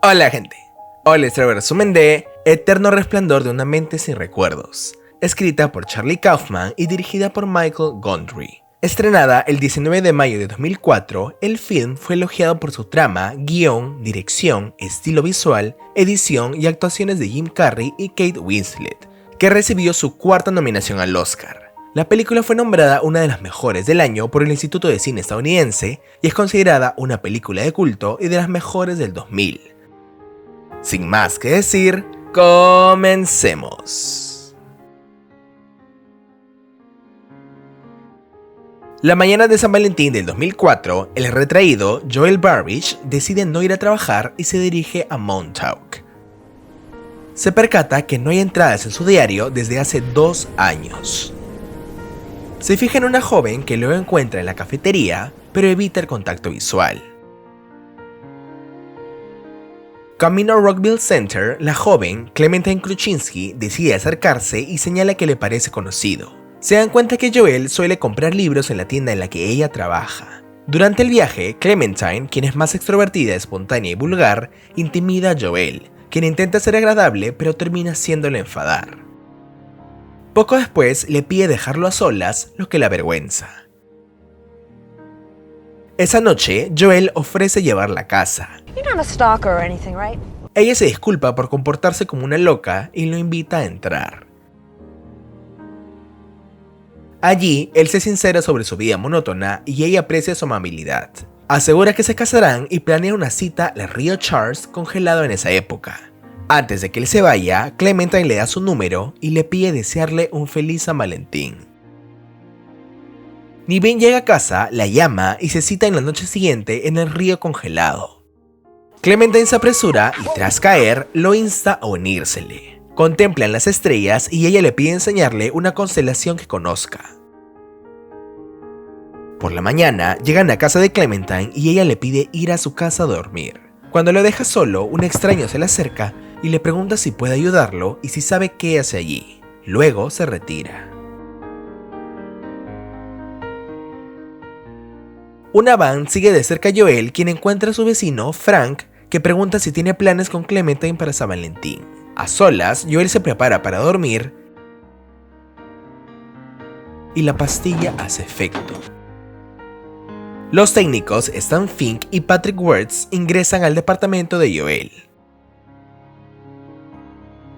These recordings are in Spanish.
Hola gente, hoy les traigo el resumen de Eterno Resplandor de una mente sin recuerdos, escrita por Charlie Kaufman y dirigida por Michael Gondry. Estrenada el 19 de mayo de 2004, el film fue elogiado por su trama, guión, dirección, estilo visual, edición y actuaciones de Jim Carrey y Kate Winslet, que recibió su cuarta nominación al Oscar. La película fue nombrada una de las mejores del año por el Instituto de Cine estadounidense y es considerada una película de culto y de las mejores del 2000. Sin más que decir, comencemos. La mañana de San Valentín del 2004, el retraído Joel Burbage decide no ir a trabajar y se dirige a Montauk. Se percata que no hay entradas en su diario desde hace 2 años. Se fija en una joven que luego encuentra en la cafetería, pero evita el contacto visual. Camino a Rockville Center, la joven, Clementine Kruczynski, decide acercarse y señala que le parece conocido. Se dan cuenta que Joel suele comprar libros en la tienda en la que ella trabaja. Durante el viaje, Clementine, quien es más extrovertida, espontánea y vulgar, intimida a Joel, quien intenta ser agradable pero termina haciéndole enfadar. Poco después le pide dejarlo a solas, lo que la avergüenza. Esa noche, Joel ofrece llevarla a casa. Ella se disculpa por comportarse como una loca y lo invita a entrar. Allí, él se sincera sobre su vida monótona y ella aprecia su amabilidad. Asegura que se casarán y planea una cita al río Charles, congelado en esa época. Antes de que él se vaya, Clementine le da su número y le pide desearle un feliz San Valentín. Ni bien llega a casa, la llama y se cita en la noche siguiente en el río congelado. Clementine se apresura y tras caer, lo insta a unírsele. Contemplan las estrellas y ella le pide enseñarle una constelación que conozca. Por la mañana, llegan a casa de Clementine y ella le pide ir a su casa a dormir. Cuando lo deja solo, un extraño se le acerca y le pregunta si puede ayudarlo y si sabe qué hace allí. Luego se retira. Una van sigue de cerca a Joel, quien encuentra a su vecino, Frank, que pregunta si tiene planes con Clementine para San Valentín. A solas, Joel se prepara para dormir y la pastilla hace efecto. Los técnicos Stan Fink y Patrick Wirtz ingresan al departamento de Joel.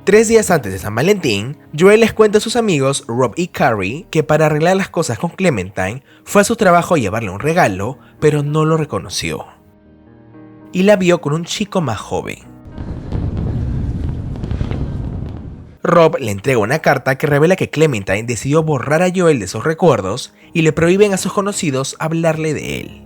3 días antes de San Valentín, Joel les cuenta a sus amigos Rob y Carrie que para arreglar las cosas con Clementine fue a su trabajo a llevarle un regalo, pero no lo reconoció. Y la vio con un chico más joven. Rob le entrega una carta que revela que Clementine decidió borrar a Joel de sus recuerdos y le prohíben a sus conocidos hablarle de él.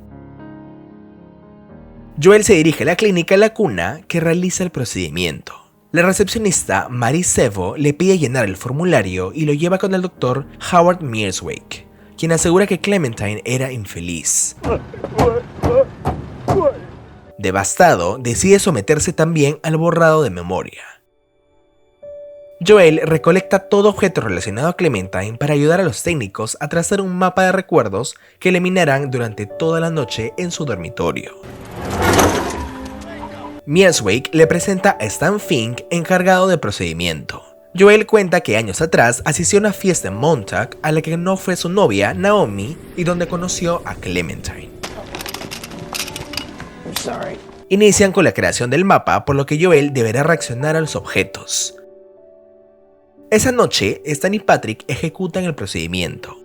Joel se dirige a la clínica La Cuna, que realiza el procedimiento. La recepcionista, Mary Sevo, le pide llenar el formulario y lo lleva con el doctor Howard Mierswijk, quien asegura que Clementine era infeliz. Devastado, decide someterse también al borrado de memoria. Joel recolecta todo objeto relacionado a Clementine para ayudar a los técnicos a trazar un mapa de recuerdos que eliminarán durante toda la noche en su dormitorio. Mierswijk le presenta a Stan Fink, encargado del procedimiento. Joel cuenta que años atrás asistió a una fiesta en Montauk a la que no fue su novia, Naomi, y donde conoció a Clementine. Inician con la creación del mapa, por lo que Joel deberá reaccionar a los objetos. Esa noche, Stan y Patrick ejecutan el procedimiento.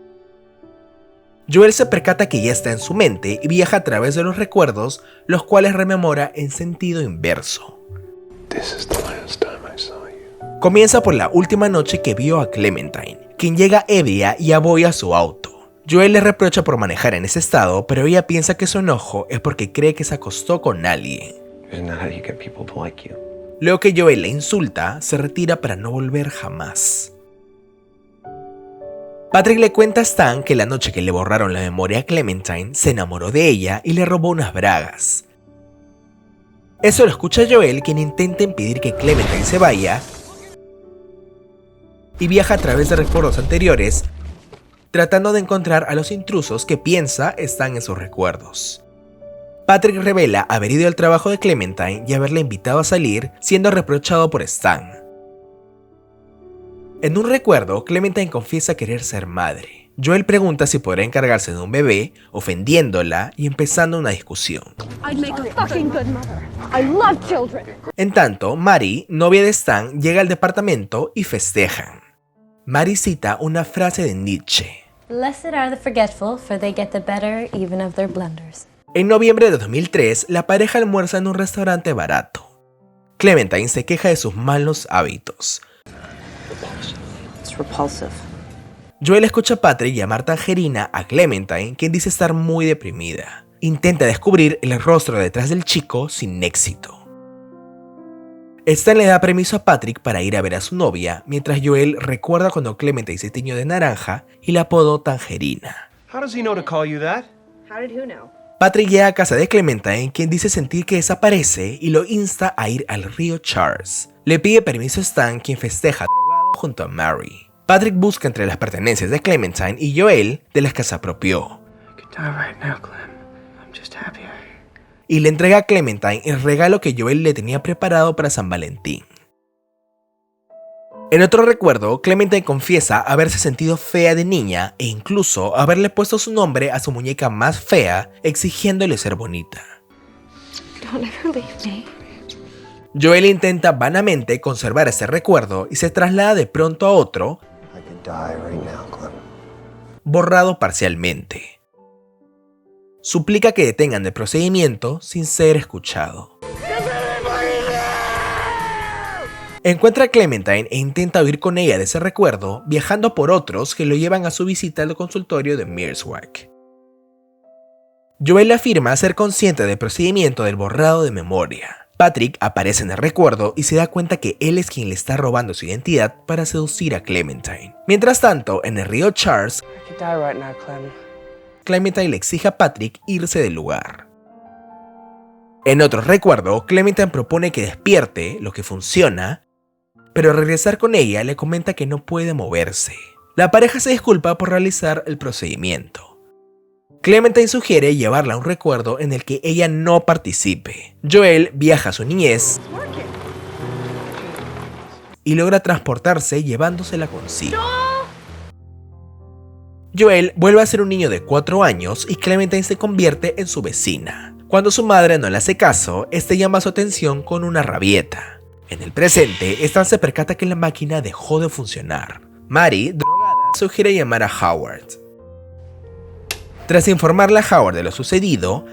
Joel se percata que ya está en su mente y viaja a través de los recuerdos, los cuales rememora en sentido inverso. Comienza por la última noche que vio a Clementine, quien llega ebria y abolla su auto. Joel le reprocha por manejar en ese estado, pero ella piensa que su enojo es porque cree que se acostó con alguien. Luego que Joel la insulta, se retira para no volver jamás. Patrick le cuenta a Stan que la noche que le borraron la memoria a Clementine, se enamoró de ella y le robó unas bragas. Eso lo escucha Joel, quien intenta impedir que Clementine se vaya y viaja a través de recuerdos anteriores, tratando de encontrar a los intrusos que piensa están en sus recuerdos. Patrick revela haber ido al trabajo de Clementine y haberla invitado a salir, siendo reprochado por Stan. En un recuerdo, Clementine confiesa querer ser madre. Joel pregunta si podrá encargarse de un bebé, ofendiéndola y empezando una discusión. En tanto, Mary, novia de Stan, llega al departamento y festejan. Mary cita una frase de Nietzsche. Blessed are the forgetful, for they get the better even of their blunders. En noviembre de 2003, la pareja almuerza en un restaurante barato. Clementine se queja de sus malos hábitos. Joel escucha a Patrick llamar tangerina a Clementine, quien dice estar muy deprimida. Intenta descubrir el rostro detrás del chico sin éxito. Stan le da permiso a Patrick para ir a ver a su novia, mientras Joel recuerda cuando Clementine se tiñó de naranja y la apodó tangerina. Patrick llega a casa de Clementine, quien dice sentir que desaparece y lo insta a ir al río Charles. Le pide permiso a Stan, quien festeja drogado junto a Mary. Patrick busca entre las pertenencias de Clementine y Joel de las que se apropió. Y le entrega a Clementine el regalo que Joel le tenía preparado para San Valentín. En otro recuerdo, Clementine confiesa haberse sentido fea de niña e incluso haberle puesto su nombre a su muñeca más fea, exigiéndole ser bonita. Joel intenta vanamente conservar ese recuerdo y se traslada de pronto a otro, borrado parcialmente. Suplica que detengan el procedimiento sin ser escuchado. Encuentra a Clementine e intenta huir con ella de ese recuerdo, viajando por otros que lo llevan a su visita al consultorio de Mierswack. Joel afirma ser consciente del procedimiento del borrado de memoria. Patrick aparece en el recuerdo y se da cuenta que él es quien le está robando su identidad para seducir a Clementine. Mientras tanto, en el río Charles, Clementine le exige a Patrick irse del lugar. En otro recuerdo, Clementine propone que despierte, lo que funciona, pero al regresar con ella le comenta que no puede moverse. La pareja se disculpa por realizar el procedimiento. Clementine sugiere llevarla a un recuerdo en el que ella no participe. Joel viaja a su niñez y logra transportarse llevándosela consigo. Joel vuelve a ser un niño de 4 años y Clementine se convierte en su vecina. Cuando su madre no le hace caso, este llama su atención con una rabieta. En el presente, Stan se percata que la máquina dejó de funcionar. Mary, drogada, sugiere llamar a Howard. Tras informarle a Howard de lo sucedido,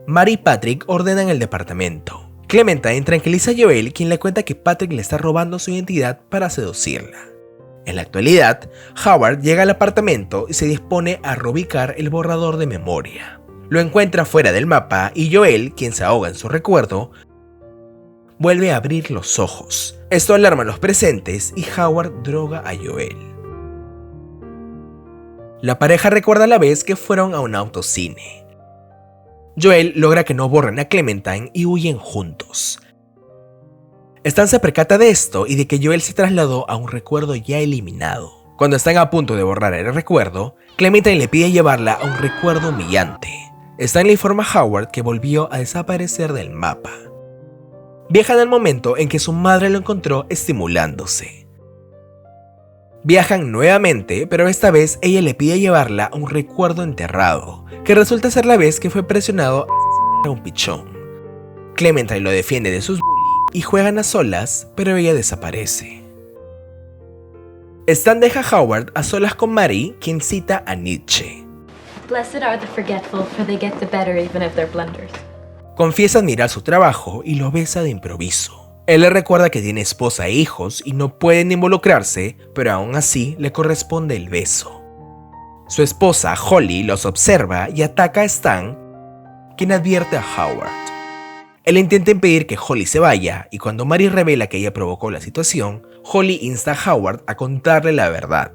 Mary y Patrick ordenan el departamento. Clementine tranquiliza a Joel, quien le cuenta que Patrick le está robando su identidad para seducirla. En la actualidad, Howard llega al apartamento y se dispone a reubicar el borrador de memoria. Lo encuentra fuera del mapa y Joel, quien se ahoga en su recuerdo, vuelve a abrir los ojos. Esto alarma a los presentes y Howard droga a Joel. La pareja recuerda a la vez que fueron a un autocine. Joel logra que no borren a Clementine y huyen juntos. Stan se percata de esto y de que Joel se trasladó a un recuerdo ya eliminado. Cuando están a punto de borrar el recuerdo, Clementine le pide llevarla a un recuerdo humillante. Stan le informa a Howard que volvió a desaparecer del mapa. Viajan al momento en que su madre lo encontró estimulándose. Viajan nuevamente, pero esta vez ella le pide llevarla a un recuerdo enterrado, que resulta ser la vez que fue presionado a asesinar a un pichón. Clementine lo defiende de sus bullies y juegan a solas, pero ella desaparece. Stan deja a Howard a solas con Mary, quien cita a Nietzsche. Blessed are the forgetful, for they get the better even of their blunders. Confiesa admirar su trabajo y lo besa de improviso. Él le recuerda que tiene esposa e hijos y no pueden involucrarse, pero aún así le corresponde el beso. Su esposa, Holly, los observa y ataca a Stan, quien advierte a Howard. Él intenta impedir que Holly se vaya y cuando Mary revela que ella provocó la situación, Holly insta a Howard a contarle la verdad.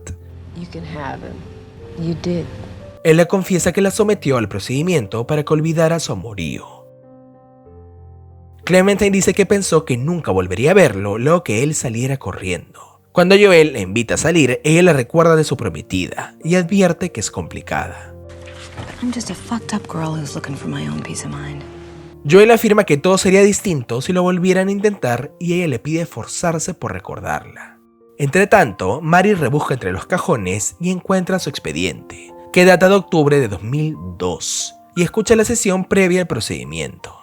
Él le confiesa que la sometió al procedimiento para que olvidara su amorío. Clementine dice que pensó que nunca volvería a verlo luego que él saliera corriendo. Cuando Joel le invita a salir, ella le recuerda de su prometida y advierte que es complicada. I'm just a fucked up girl who's looking for my own peace of mind. Joel afirma que todo sería distinto si lo volvieran a intentar y ella le pide esforzarse por recordarla. Entretanto, Mary rebusca entre los cajones y encuentra su expediente, que data de octubre de 2002, y escucha la sesión previa al procedimiento.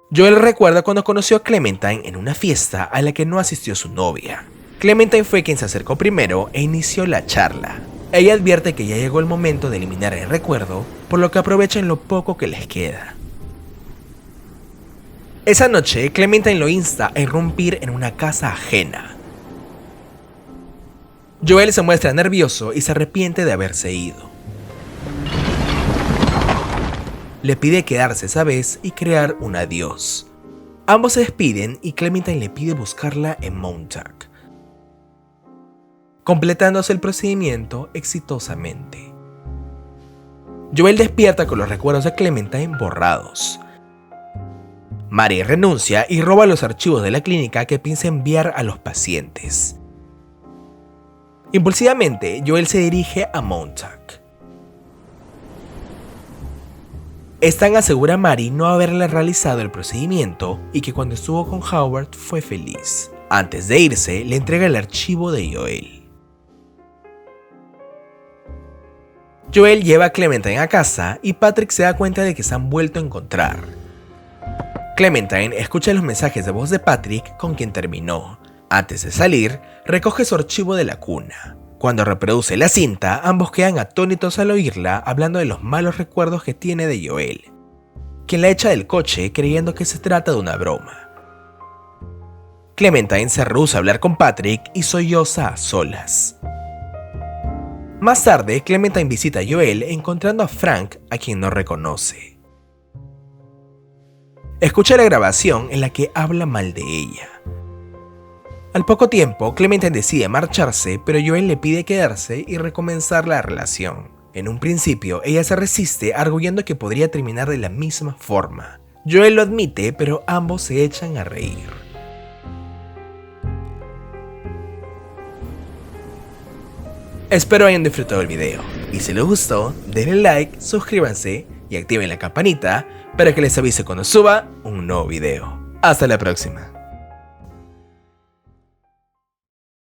Joel recuerda cuando conoció a Clementine en una fiesta a la que no asistió su novia. Clementine fue quien se acercó primero e inició la charla. Ella advierte que ya llegó el momento de eliminar el recuerdo, por lo que aprovechan lo poco que les queda. Esa noche, Clementine lo insta a irrumpir en una casa ajena. Joel se muestra nervioso y se arrepiente de haberse ido. Le pide quedarse esa vez y crear un adiós. Ambos se despiden y Clementine le pide buscarla en Montauk, completándose el procedimiento exitosamente. Joel despierta con los recuerdos de Clementine borrados. Mary renuncia y roba los archivos de la clínica que piensa enviar a los pacientes. Impulsivamente, Joel se dirige a Montauk. Stan asegura a Mary no haberle realizado el procedimiento y que cuando estuvo con Howard fue feliz. Antes de irse, le entrega el archivo de Joel. Joel lleva a Clementine a casa y Patrick se da cuenta de que se han vuelto a encontrar. Clementine escucha los mensajes de voz de Patrick con quien terminó. Antes de salir, recoge su archivo de la cuna. Cuando reproduce la cinta, ambos quedan atónitos al oírla hablando de los malos recuerdos que tiene de Joel, quien la echa del coche creyendo que se trata de una broma. Clementine se rehúsa a hablar con Patrick y solloza a solas. Más tarde, Clementine visita a Joel encontrando a Frank, a quien no reconoce. Escucha la grabación en la que habla mal de ella. Al poco tiempo, Clementine decide marcharse, pero Joel le pide quedarse y recomenzar la relación. En un principio, ella se resiste, arguyendo que podría terminar de la misma forma. Joel lo admite, pero ambos se echan a reír. Espero hayan disfrutado el video, y si les gustó, denle like, suscríbanse y activen la campanita para que les avise cuando suba un nuevo video. Hasta la próxima.